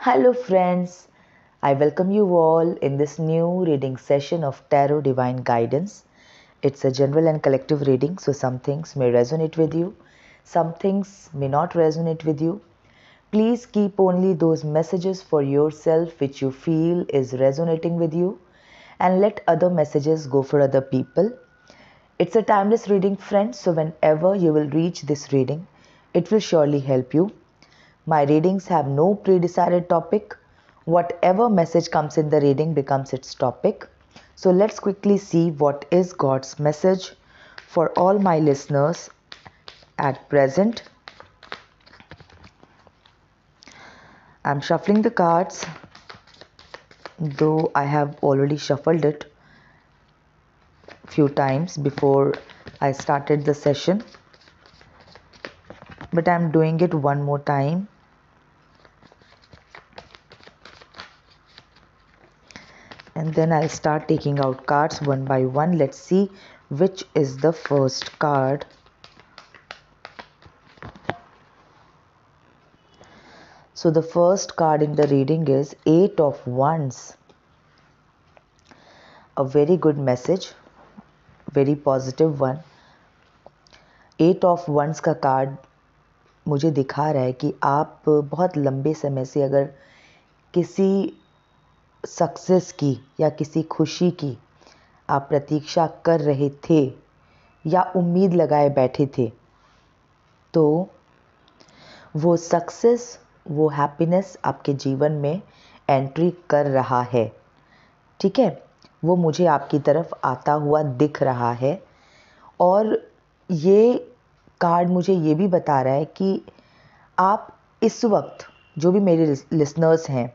Hello, friends. I welcome you all in this new reading session of Tarot Divine Guidance. It's a general and collective reading, so some things may resonate with you, some things may not resonate with you. Please keep only those messages for yourself which you feel is resonating with you, and let other messages go for other people. It's a timeless reading, friends, so whenever you will reach this reading, it will surely help you. My readings have no pre-decided topic. Whatever message comes in the reading becomes its topic. So let's quickly see what is God's message for all my listeners at present. I'm shuffling the cards, though I have already shuffled it few times before I started the session, but I'm doing it one more time. And then I'll start taking out cards one by one. Let's see which is the first card. So the first card in the reading is Eight of Wands. A very good message, very positive one. Eight of Wands का card मुझे दिखा रहा है कि आप बहुत लंबे समय से अगर किसी सक्सेस की या किसी खुशी की आप प्रतीक्षा कर रहे थे या उम्मीद लगाए बैठे थे, तो वो सक्सेस, वो हैप्पीनेस आपके जीवन में एंट्री कर रहा है. ठीक है, वो मुझे आपकी तरफ आता हुआ दिख रहा है. और ये कार्ड मुझे ये भी बता रहा है कि आप इस वक्त, जो भी मेरे लिसनर्स हैं,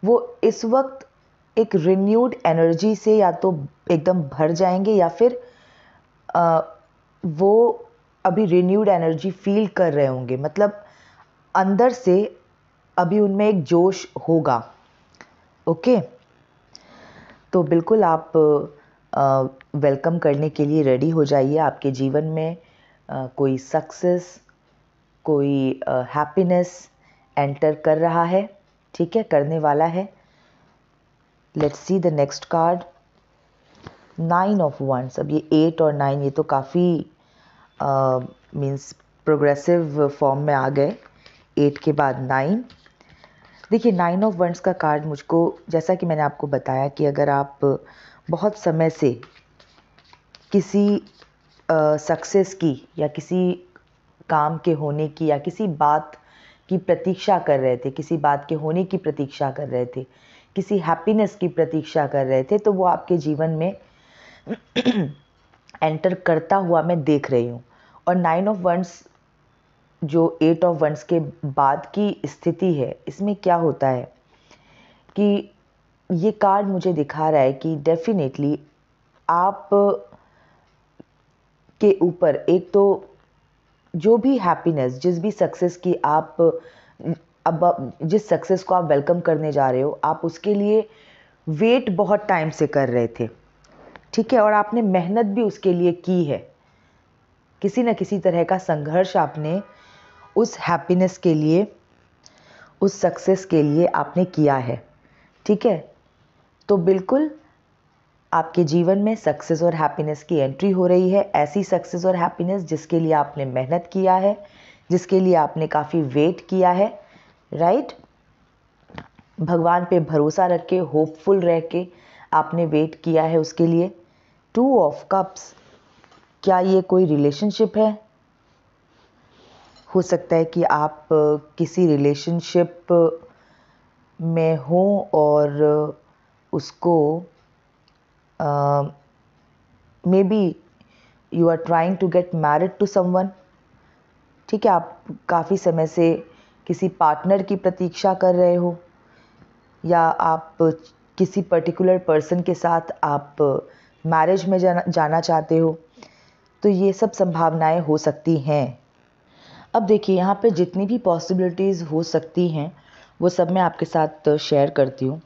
वो इस वक्त एक रिन्यूड एनर्जी से या तो एकदम भर जाएंगे या फिर वो अभी रिन्यूड एनर्जी फील कर रहे होंगे. मतलब अंदर से अभी उनमें एक जोश होगा. ओके, तो बिल्कुल आप वेलकम करने के लिए रेडी हो जाइए. आपके जीवन में कोई सक्सेस, कोई हैप्पीनेस एंटर कर रहा है. ठीक है, करने वाला है. Let's see the next card, 9 of ones. अब ये 8 और 9 ये तो काफ़ी मीन्स प्रोग्रेसिव फॉर्म में आ गए. 8 के बाद 9. देखिए, 9 ऑफ वंस का कार्ड मुझको, जैसा कि मैंने आपको बताया कि अगर आप बहुत समय से किसी सक्सेस की या किसी काम के होने की या किसी बात की प्रतीक्षा कर रहे थे, किसी बात के होने की प्रतीक्षा कर रहे थे, किसी हैप्पीनेस की प्रतीक्षा कर रहे थे, तो वो आपके जीवन में एंटर करता हुआ मैं देख रही हूँ. और 9 ऑफ वंस जो 8 ऑफ वंस के बाद की स्थिति है, इसमें क्या होता है कि ये कार्ड मुझे दिखा रहा है कि डेफिनेटली आप के ऊपर एक तो जो भी हैप्पीनेस, जिस भी सक्सेस की आप अब जिस सक्सेस को आप वेलकम करने जा रहे हो, आप उसके लिए वेट बहुत टाइम से कर रहे थे. ठीक है, और आपने मेहनत भी उसके लिए की है. किसी न किसी तरह का संघर्ष आपने उस हैप्पीनेस के लिए, उस सक्सेस के लिए आपने किया है. ठीक है, तो बिल्कुल आपके जीवन में सक्सेस और हैप्पीनेस की एंट्री हो रही है. ऐसी सक्सेस और हैप्पीनेस जिसके लिए आपने मेहनत किया है, जिसके लिए आपने काफ़ी वेट किया है. राइट, भगवान पे भरोसा रख के, होपफुल रह के आपने वेट किया है उसके लिए. 2 ऑफ कप्स, क्या ये कोई रिलेशनशिप है? हो सकता है कि आप किसी रिलेशनशिप में हो और उसको maybe you are trying to get married to someone. ठीक है, आप काफ़ी समय से किसी पार्टनर की प्रतीक्षा कर रहे हो, या आप किसी पर्टिकुलर पर्सन के साथ आप मैरिज में जाना चाहते हो. तो ये सब संभावनाएं हो सकती हैं. अब देखिए, यहाँ पे जितनी भी पॉसिबिलिटीज़ हो सकती हैं वो सब मैं आपके साथ शेयर करती हूँ.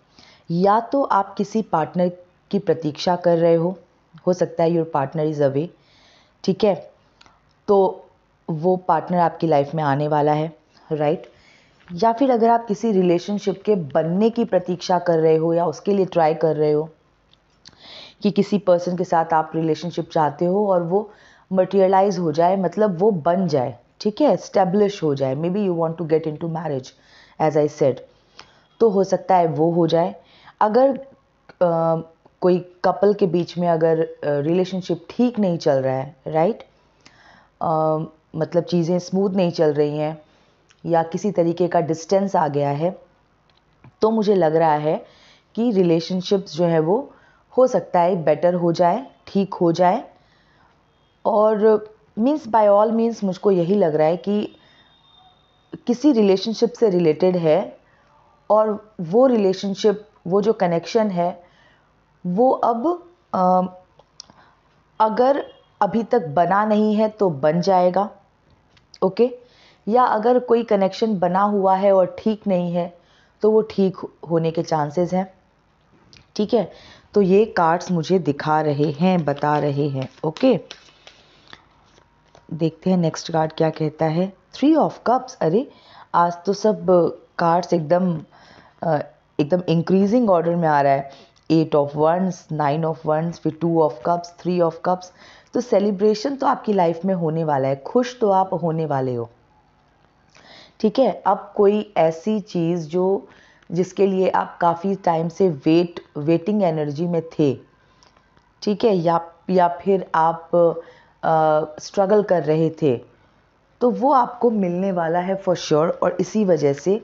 या तो आप किसी पार्टनर की प्रतीक्षा कर रहे हो सकता है योर पार्टनर इज़ अवे. ठीक है, तो वो पार्टनर आपकी लाइफ में आने वाला है. राइट, या फिर अगर आप किसी रिलेशनशिप के बनने की प्रतीक्षा कर रहे हो या उसके लिए ट्राई कर रहे हो कि किसी पर्सन के साथ आप रिलेशनशिप चाहते हो और वो मटेरियलाइज हो जाए, मतलब वो बन जाए, ठीक है, एस्टेब्लिश हो जाए, maybe you want to get into marriage as I said, तो हो सकता है वो हो जाए। अगर कोई कपल के बीच में अगर रिलेशनशिप ठीक नहीं चल रहा है, राइट, मतलब चीज़ें स्मूथ नहीं चल रही हैं या किसी तरीके का डिस्टेंस आ गया है, तो मुझे लग रहा है कि रिलेशनशिप्स जो है वो हो सकता है बेटर हो जाए, ठीक हो जाए। और मीन्स बाय ऑल मीन्स मुझको यही लग रहा है कि किसी रिलेशनशिप से रिलेटेड है और वो रिलेशनशिप, वो जो कनेक्शन है वो अब अगर अभी तक बना नहीं है तो बन जाएगा, ओके, या अगर कोई कनेक्शन बना हुआ है और ठीक नहीं है तो वो ठीक होने के चांसेस हैं, ठीक है। तो ये कार्ड्स मुझे दिखा रहे हैं, बता रहे हैं, ओके। देखते हैं नेक्स्ट कार्ड क्या कहता है। 3 ऑफ कप्स, अरे आज तो सब कार्ड्स एकदम इंक्रीजिंग ऑर्डर में आ रहा है। 8 ऑफ वंस, 9 ऑफ वंस, फिर 2 ऑफ कप्स, 3 ऑफ कप्स। तो सेलिब्रेशन तो आपकी लाइफ में होने वाला है, खुश तो आप होने वाले हो, ठीक है। अब कोई ऐसी चीज़ जो जिसके लिए आप काफ़ी टाइम से वेटिंग एनर्जी में थे, ठीक है, या फिर आप स्ट्रगल कर रहे थे, तो वो आपको मिलने वाला है फॉर श्योर। और इसी वजह से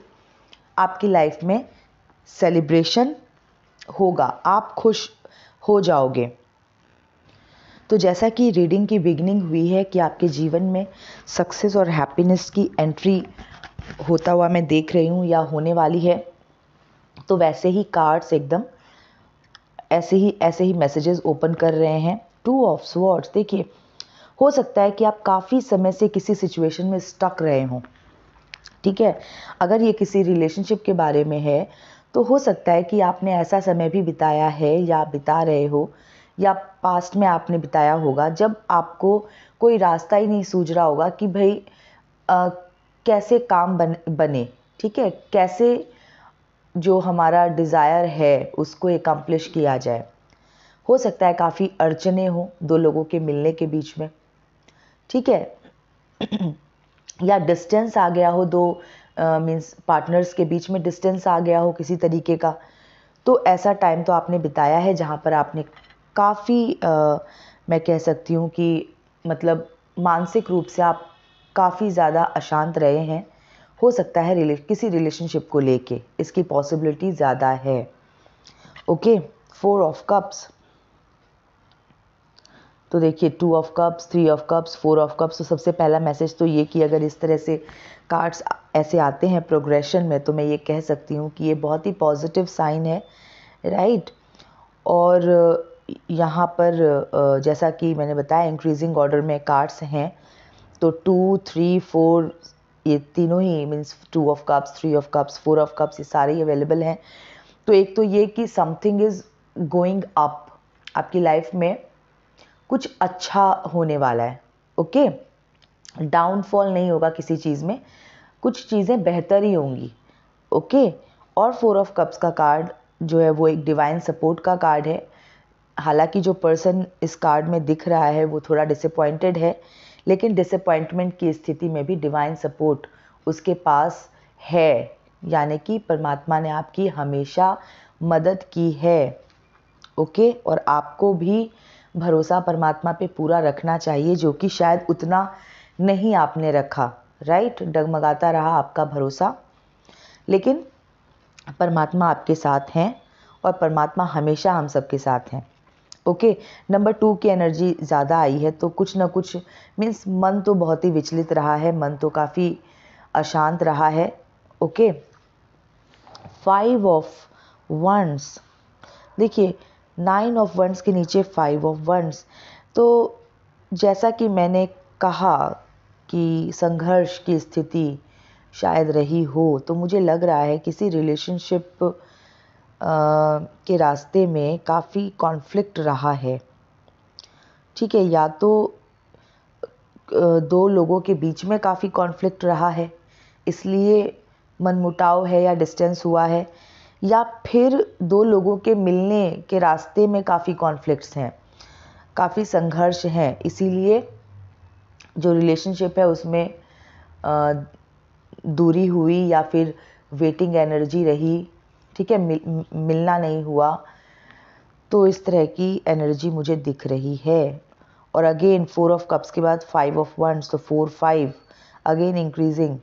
आपकी लाइफ में सेलिब्रेशन होगा, आप खुश हो जाओगे। तो जैसा कि रीडिंग की बिगिनिंग हुई है कि आपके जीवन में सक्सेस और हैप्पीनेस की एंट्री होता हुआ मैं देख रही हूँ या होने वाली है, तो वैसे ही कार्ड्स एकदम ऐसे ही मैसेजेस ओपन कर रहे हैं। 2 ऑफ स्वॉर्ड्स, देखिए हो सकता है कि आप काफ़ी समय से किसी सिचुएशन में स्टक रहे हों, ठीक है। अगर ये किसी रिलेशनशिप के बारे में है तो हो सकता है कि आपने ऐसा समय भी बिताया है या बिता रहे हो या पास्ट में आपने बिताया होगा जब आपको कोई रास्ता ही नहीं सूझ रहा होगा कि भाई कैसे काम बने, ठीक है, कैसे जो हमारा डिज़ायर है उसको एकम्प्लिश किया जाए। हो सकता है काफ़ी अड़चने हो दो लोगों के मिलने के बीच में, ठीक है, या डिस्टेंस आ गया हो, दो मीन्स पार्टनर्स के बीच में डिस्टेंस आ गया हो किसी तरीके का। तो ऐसा टाइम तो आपने बिताया है जहाँ पर आपने काफ़ी मैं कह सकती हूँ कि मतलब मानसिक रूप से आप काफ़ी ज़्यादा अशांत रहे हैं। हो सकता है किसी रिलेशनशिप को लेके इसकी पॉसिबिलिटी ज़्यादा है, ओके। 4 ऑफ कप्स, तो देखिए 2 of cups, 3 of cups, 4 of cups. तो सबसे पहला मैसेज तो ये कि अगर इस तरह से कार्ड्स ऐसे आते हैं प्रोग्रेशन में, तो मैं ये कह सकती हूँ कि ये बहुत ही पॉजिटिव साइन है, राइट। और यहाँ पर जैसा कि मैंने बताया इंक्रीजिंग ऑर्डर में कार्ड्स हैं, तो 2, 3, 4 ये तीनों ही means 2 of cups, 3 of cups, 4 of cups, ये सारे ही अवेलेबल हैं। तो एक तो ये कि समथिंग इज़ गोइंग अप, आपकी लाइफ में कुछ अच्छा होने वाला है, ओके। डाउनफॉल नहीं होगा किसी चीज़ में, कुछ चीज़ें बेहतर ही होंगी, ओके। और 4 ऑफ कप्स का कार्ड जो है वो एक डिवाइन सपोर्ट का कार्ड है। हालांकि जो पर्सन इस कार्ड में दिख रहा है वो थोड़ा डिसअपॉइंटेड है, लेकिन डिसअपॉइंटमेंट की स्थिति में भी डिवाइन सपोर्ट उसके पास है, यानी कि परमात्मा ने आपकी हमेशा मदद की है, ओके। और आपको भी भरोसा परमात्मा पे पूरा रखना चाहिए, जो कि शायद उतना नहीं आपने रखा, राइट। डगमगाता रहा आपका भरोसा, लेकिन परमात्मा आपके साथ हैं और परमात्मा हमेशा हम सबके साथ हैं, ओके। नंबर 2 की एनर्जी ज़्यादा आई है, तो कुछ ना कुछ मीन्स मन तो बहुत ही विचलित रहा है, मन तो काफ़ी अशांत रहा है, ओके। 5 ऑफ वंस, देखिए 9 ऑफ वंस के नीचे 5 ऑफ वंस। तो जैसा कि मैंने कहा कि संघर्ष की स्थिति शायद रही हो, तो मुझे लग रहा है किसी रिलेशनशिप के रास्ते में काफ़ी कॉन्फ्लिक्ट रहा है, ठीक है। या तो दो लोगों के बीच में काफ़ी कॉन्फ्लिक्ट रहा है, इसलिए मनमुटाव है या डिस्टेंस हुआ है, या फिर दो लोगों के मिलने के रास्ते में काफ़ी कॉन्फ्लिक्ट्स हैं, काफ़ी संघर्ष हैं, इसीलिए जो रिलेशनशिप है उसमें दूरी हुई या फिर वेटिंग एनर्जी रही, ठीक है, मिलना नहीं हुआ। तो इस तरह की एनर्जी मुझे दिख रही है। और अगेन 4 ऑफ कप्स के बाद 5 ऑफ वंस, तो 4 5 अगेन इंक्रीजिंग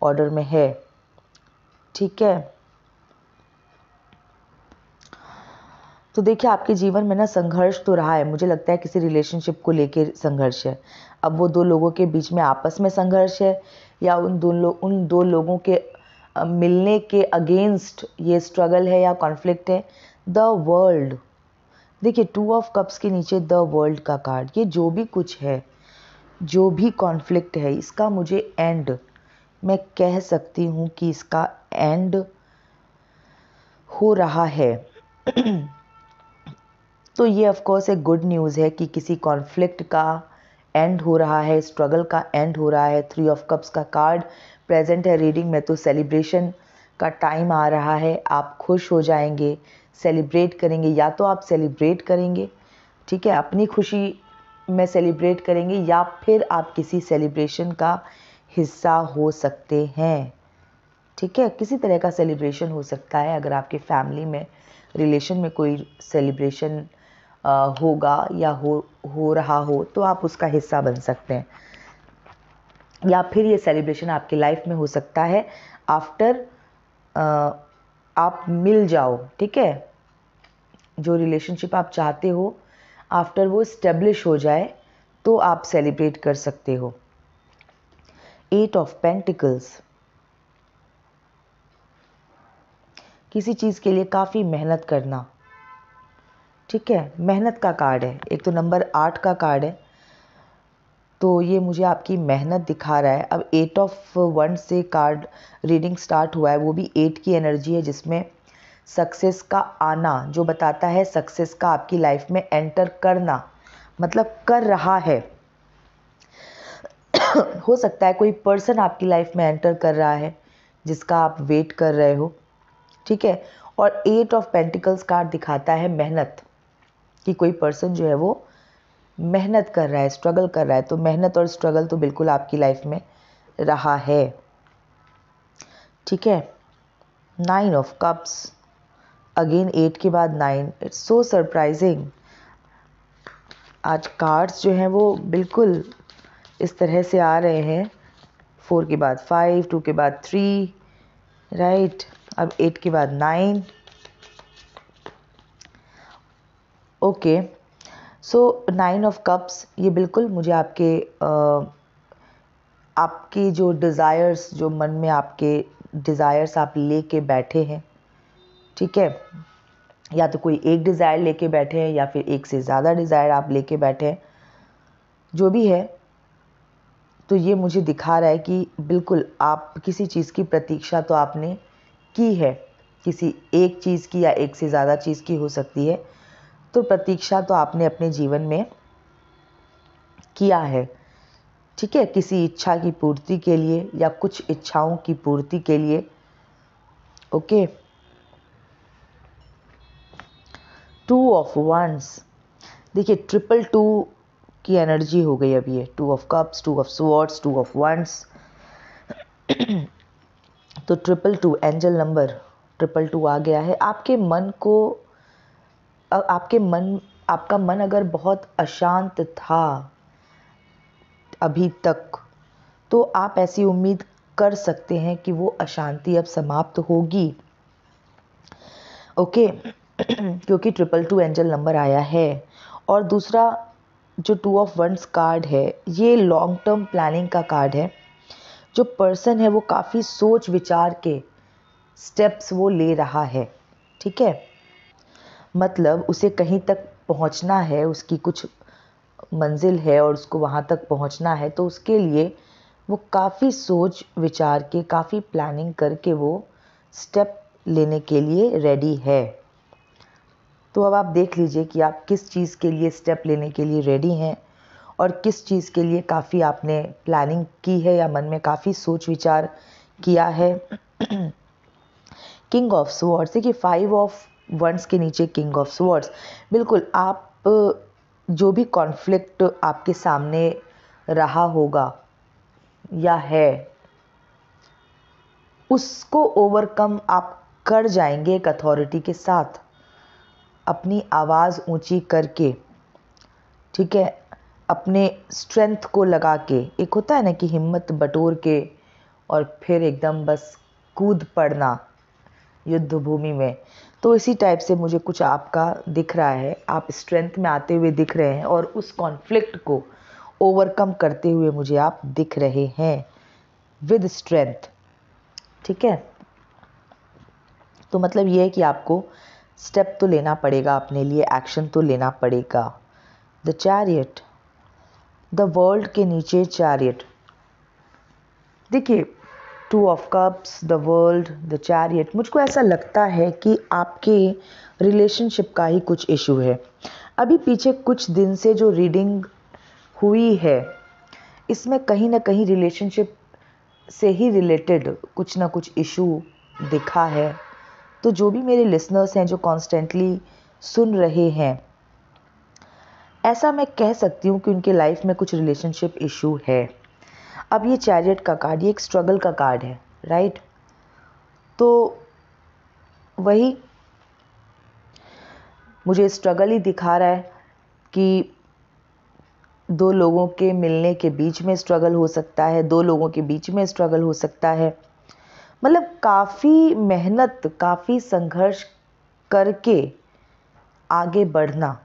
ऑर्डर में है, ठीक है। तो देखिए आपके जीवन में ना संघर्ष तो रहा है, मुझे लगता है किसी रिलेशनशिप को लेके संघर्ष है। अब वो दो लोगों के बीच में आपस में संघर्ष है या उन दो लोगों के मिलने के अगेंस्ट ये स्ट्रगल है या कॉन्फ्लिक्ट है। द वर्ल्ड, देखिए 2 ऑफ कप्स के नीचे द वर्ल्ड का कार्ड, ये जो भी कुछ है, जो भी कॉन्फ्लिक्ट है, इसका मुझे एंड, मैं कह सकती हूँ कि इसका एंड हो रहा है। तो ये ऑफ कोर्स एक गुड न्यूज़ है कि किसी कॉन्फ्लिक्ट का एंड हो रहा है, स्ट्रगल का एंड हो रहा है। 3 ऑफ कप्स का कार्ड प्रेजेंट है रीडिंग में, तो सेलिब्रेशन का टाइम आ रहा है। आप खुश हो जाएंगे, सेलिब्रेट करेंगे, या तो आप सेलिब्रेट करेंगे, ठीक है, अपनी खुशी में सेलिब्रेट करेंगे, या फिर आप किसी सेलिब्रेशन का हिस्सा हो सकते हैं, ठीक है। किसी तरह का सेलिब्रेशन हो सकता है। अगर आपके फैमिली में रिलेशन में कोई सेलिब्रेशन होगा या हो रहा हो तो आप उसका हिस्सा बन सकते हैं, या फिर ये सेलिब्रेशन आपकी लाइफ में हो सकता है आफ्टर आप मिल जाओ, ठीक है। जो रिलेशनशिप आप चाहते हो आफ्टर वो स्टेब्लिश हो जाए तो आप सेलिब्रेट कर सकते हो। 8 ऑफ पेंटिकल्स, किसी चीज़ के लिए काफ़ी मेहनत करना, ठीक है, मेहनत का कार्ड है। एक तो नंबर 8 का कार्ड है, तो ये मुझे आपकी मेहनत दिखा रहा है। अब 8 ऑफ वन से कार्ड रीडिंग स्टार्ट हुआ है, वो भी 8 की एनर्जी है, जिसमें सक्सेस का आना जो बताता है सक्सेस का आपकी लाइफ में एंटर करना, मतलब कर रहा है। हो सकता है कोई पर्सन आपकी लाइफ में एंटर कर रहा है जिसका आप वेट कर रहे हो, ठीक है। और 8 ऑफ पेंटिकल्स कार्ड दिखाता है मेहनत, कि कोई पर्सन जो है वो मेहनत कर रहा है, स्ट्रगल कर रहा है। तो मेहनत और स्ट्रगल तो बिल्कुल आपकी लाइफ में रहा है, ठीक है। 9 ऑफ कप्स, अगेन 8 के बाद 9, इट्स सो सरप्राइजिंग। आज कार्ड्स जो हैं वो बिल्कुल इस तरह से आ रहे हैं। 4 के बाद 5, 2 के बाद 3, राइट। अब 8 के बाद 9, ओके। सो 9 ऑफ कप्स, ये बिल्कुल मुझे आपके जो डिज़ायर्स, जो मन में आपके डिज़ायर्स आप लेके बैठे हैं, ठीक है, या तो कोई एक डिज़ायर लेके बैठे हैं या फिर एक से ज़्यादा डिज़ायर आप लेके बैठे हैं, जो भी है, तो ये मुझे दिखा रहा है कि बिल्कुल आप किसी चीज़ की प्रतीक्षा तो आपने की है, किसी एक चीज़ की या एक से ज़्यादा चीज़ की हो सकती है। तो प्रतीक्षा तो आपने अपने जीवन में किया है, ठीक है, किसी इच्छा की पूर्ति के लिए या कुछ इच्छाओं की पूर्ति के लिए, ओके। 2 ऑफ वंस, देखिए 222 की एनर्जी हो गई अभी ये। 2 of cups, 2 of swords, 2 of ones, तो 222 एंजल नंबर 222 आ गया है। आपका मन अगर बहुत अशांत था अभी तक, तो आप ऐसी उम्मीद कर सकते हैं कि वो अशांति अब समाप्त होगी, ओके। क्योंकि 222 एंजल नंबर आया है। और दूसरा जो 2 ऑफ वंस कार्ड है, ये लॉन्ग टर्म प्लानिंग का कार्ड है। जो पर्सन है वो काफ़ी सोच विचार के स्टेप्स वो ले रहा है, ठीक है, मतलब उसे कहीं तक पहुंचना है, उसकी कुछ मंजिल है और उसको वहां तक पहुंचना है, तो उसके लिए वो काफ़ी सोच विचार के, काफ़ी प्लानिंग करके वो स्टेप लेने के लिए रेडी है। तो अब आप देख लीजिए कि आप किस चीज़ के लिए स्टेप लेने के लिए रेडी हैं और किस चीज़ के लिए काफ़ी आपने प्लानिंग की है या मन में काफ़ी सोच विचार किया है। किंग ऑफ स्वॉर्ड्स, देखिए 5 ऑफ वंस के नीचे किंग ऑफ स्वॉर्ड्स। बिल्कुल आप जो भी कॉन्फ्लिक्ट आपके सामने रहा होगा या है, उसको ओवरकम आप कर जाएंगे एक अथॉरिटी के साथ, अपनी आवाज़ ऊंची करके, ठीक है, अपने स्ट्रेंथ को लगा के। एक होता है ना कि हिम्मत बटोर के और फिर एकदम बस कूद पड़ना युद्ध भूमि में, तो इसी टाइप से मुझे कुछ आपका दिख रहा है। आप स्ट्रेंथ में आते हुए दिख रहे हैं और उस कॉन्फ्लिक्ट को ओवरकम करते हुए मुझे आप दिख रहे हैं विद स्ट्रेंथ, ठीक है। तो मतलब ये है कि आपको स्टेप तो लेना पड़ेगा, अपने लिए एक्शन तो लेना पड़ेगा। द चैरियट, द वर्ल्ड के नीचे चैरियट, देखिए 2 of cups, the world, the chariot. मुझको ऐसा लगता है कि आपके रिलेशनशिप का ही कुछ इशू है। अभी पीछे कुछ दिन से जो रीडिंग हुई है, इसमें कहीं ना कहीं रिलेशनशिप से ही रिलेटेड कुछ ना कुछ इशू दिखा है। तो जो भी मेरे लिसनर्स हैं जो कॉन्स्टेंटली सुन रहे हैं, ऐसा मैं कह सकती हूँ कि उनके लाइफ में कुछ रिलेशनशिप इशू है। अब ये चैरियट का कार्ड, ये एक स्ट्रगल का कार्ड है, राइट। तो वही मुझे स्ट्रगल ही दिखा रहा है कि 2 लोगों के मिलने के बीच में स्ट्रगल हो सकता है, 2 लोगों के बीच में स्ट्रगल हो सकता है। मतलब काफ़ी मेहनत, काफ़ी संघर्ष करके आगे बढ़ना,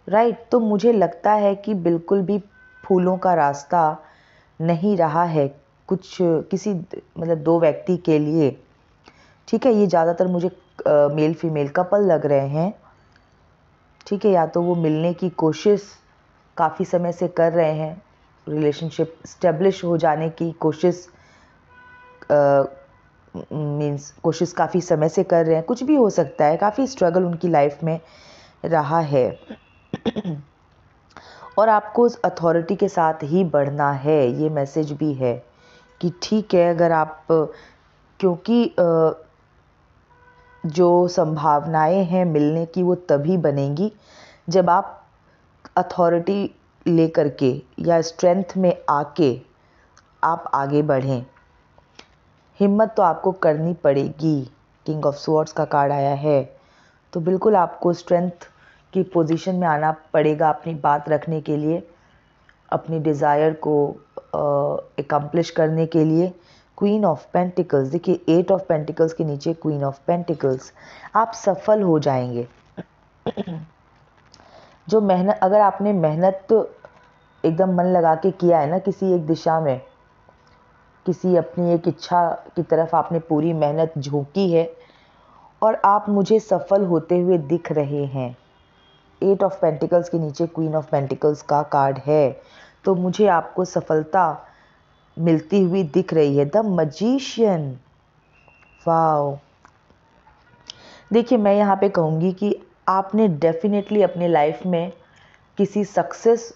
राइट। तो मुझे लगता है कि बिल्कुल भी फूलों का रास्ता नहीं रहा है कुछ किसी मतलब 2 व्यक्ति के लिए, ठीक है। ये ज़्यादातर मुझे मेल फीमेल कपल लग रहे हैं, ठीक है। या तो वो मिलने की कोशिश काफ़ी समय से कर रहे हैं, रिलेशनशिप स्टेब्लिश हो जाने की कोशिश मीन्स कोशिश काफ़ी समय से कर रहे हैं, कुछ भी हो सकता है। काफ़ी स्ट्रगल उनकी लाइफ में रहा है और आपको उस अथॉरिटी के साथ ही बढ़ना है। ये मैसेज भी है कि ठीक है, अगर आप क्योंकि जो संभावनाएं हैं मिलने की वो तभी बनेंगी जब आप अथॉरिटी लेकर के या स्ट्रेंथ में आके आप आगे बढ़ें। हिम्मत तो आपको करनी पड़ेगी। किंग ऑफ स्वॉर्ड्स का कार्ड आया है, तो बिल्कुल आपको स्ट्रेंथ की पोजीशन में आना पड़ेगा अपनी बात रखने के लिए, अपनी डिज़ायर को एकम्प्लिश करने के लिए। क्वीन ऑफ पेंटिकल्स, देखिए 8 ऑफ पेंटिकल्स के नीचे क्वीन ऑफ पेंटिकल्स। आप सफल हो जाएंगे। जो मेहनत, अगर आपने मेहनत तो एकदम मन लगा के किया है ना किसी एक दिशा में, किसी अपनी एक इच्छा की तरफ आपने पूरी मेहनत झोंकी है और आप मुझे सफल होते हुए दिख रहे हैं। 8 ऑफ पेंटिकल्स के नीचे क्वीन ऑफ पेंटिकल्स का कार्ड है, तो मुझे आपको सफलता मिलती हुई दिख रही है। The magician, wow. देखिए मैं यहाँ पे कहूँगी कि आपने डेफिनेटली अपने लाइफ में किसी सक्सेस,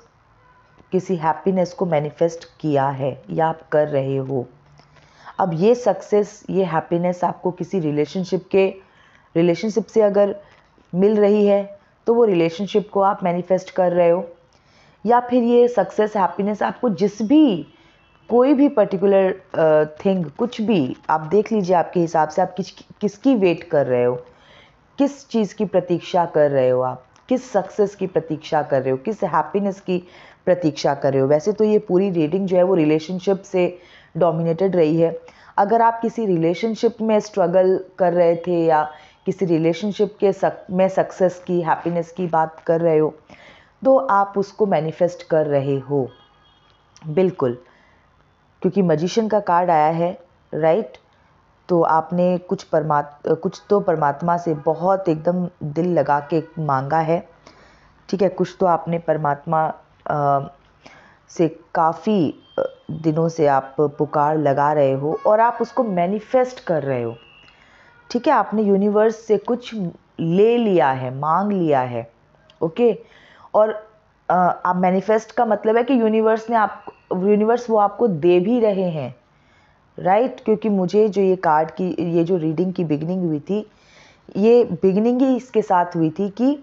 किसी हैप्पीनेस को मैनिफेस्ट किया है या आप कर रहे हो। अब ये सक्सेस, ये हैप्पीनेस आपको किसी रिलेशनशिप से अगर मिल रही है तो वो रिलेशनशिप को आप मैनिफेस्ट कर रहे हो, या फिर ये सक्सेस हैप्पीनेस आपको जिस भी कोई भी पर्टिकुलर थिंग, कुछ भी आप देख लीजिए आपके हिसाब से आप किसकी वेट कर रहे हो, किस चीज़ की प्रतीक्षा कर रहे हो, आप किस सक्सेस की प्रतीक्षा कर रहे हो, किस हैप्पीनेस की प्रतीक्षा कर रहे हो। वैसे तो ये पूरी रीडिंग जो है वो रिलेशनशिप से डोमिनेटेड रही है। अगर आप किसी रिलेशनशिप में स्ट्रगल कर रहे थे या किसी रिलेशनशिप के में सक्सेस की, हैप्पीनेस की बात कर रहे हो, तो आप उसको मैनिफेस्ट कर रहे हो बिल्कुल, क्योंकि मैजिशियन का कार्ड आया है, राइट। तो आपने कुछ तो परमात्मा से बहुत एकदम दिल लगा के मांगा है, ठीक है। कुछ तो आपने परमात्मा से काफ़ी दिनों से आप पुकार लगा रहे हो और आप उसको मैनिफेस्ट कर रहे हो, ठीक है। आपने यूनिवर्स से कुछ ले लिया है, मांग लिया है, ओके। और आप मैनिफेस्ट का मतलब है कि यूनिवर्स वो आपको दे भी रहे हैं, राइट, क्योंकि मुझे जो ये कार्ड की ये जो रीडिंग की बिगनिंग हुई थी, ये बिगनिंग ही इसके साथ हुई थी कि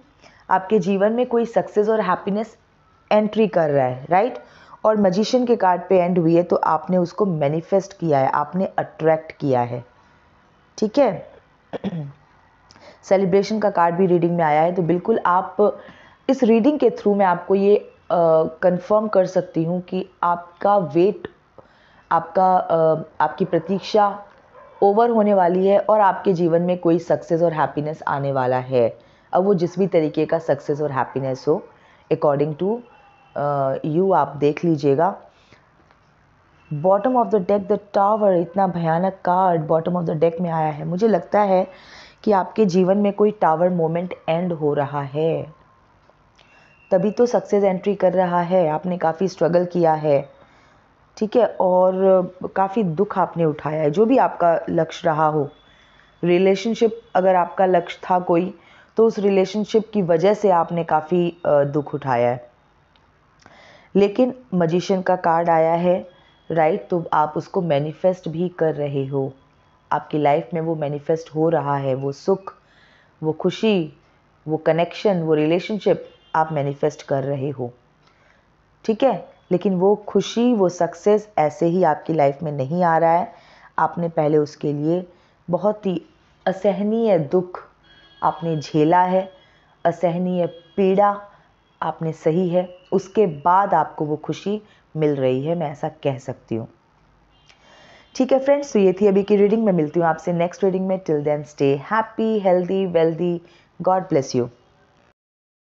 आपके जीवन में कोई सक्सेस और हैप्पीनेस एंट्री कर रहा है, राइट। और मैजिशियन के कार्ड पे एंड हुई है, तो आपने उसको मैनिफेस्ट किया है, आपने अट्रैक्ट किया है, ठीक है। सेलिब्रेशन का कार्ड भी रीडिंग में आया है, तो बिल्कुल आप इस रीडिंग के थ्रू मैं आपको ये कंफर्म कर सकती हूँ कि आपका वेट, आपकी प्रतीक्षा ओवर होने वाली है और आपके जीवन में कोई सक्सेस और हैप्पीनेस आने वाला है। अब वो जिस भी तरीके का सक्सेस और हैप्पीनेस हो, अकॉर्डिंग टू यू, आप देख लीजिएगा। Bottom of the deck the tower, इतना भयानक card bottom of the deck में आया है। मुझे लगता है कि आपके जीवन में कोई टावर मोमेंट एंड हो रहा है, तभी तो सक्सेस एंट्री कर रहा है। आपने काफ़ी स्ट्रगल किया है, ठीक है, और काफ़ी दुख आपने उठाया है, जो भी आपका लक्ष्य रहा हो। रिलेशनशिप अगर आपका लक्ष्य था कोई, तो उस रिलेशनशिप की वजह से आपने काफ़ी दुख उठाया है। लेकिन मजिशियन का कार्ड आया है, राइट, तो आप उसको मैनिफेस्ट भी कर रहे हो। आपकी लाइफ में वो मैनिफेस्ट हो रहा है, वो सुख, वो खुशी, वो कनेक्शन, वो रिलेशनशिप आप मैनिफेस्ट कर रहे हो, ठीक है। लेकिन वो खुशी, वो सक्सेस ऐसे ही आपकी लाइफ में नहीं आ रहा है। आपने पहले उसके लिए बहुत ही असहनीय दुख आपने झेला है, असहनीय पीड़ा आपने सही है, उसके बाद आपको वो खुशी मिल रही है, मैं ऐसा कह सकती हूँ। ठीक है फ्रेंड्स, तो ये थी अभी की रीडिंग। मैं मिलती हूँ आपसे नेक्स्ट रीडिंग में। Till then stay happy, healthy, wealthy. God bless you.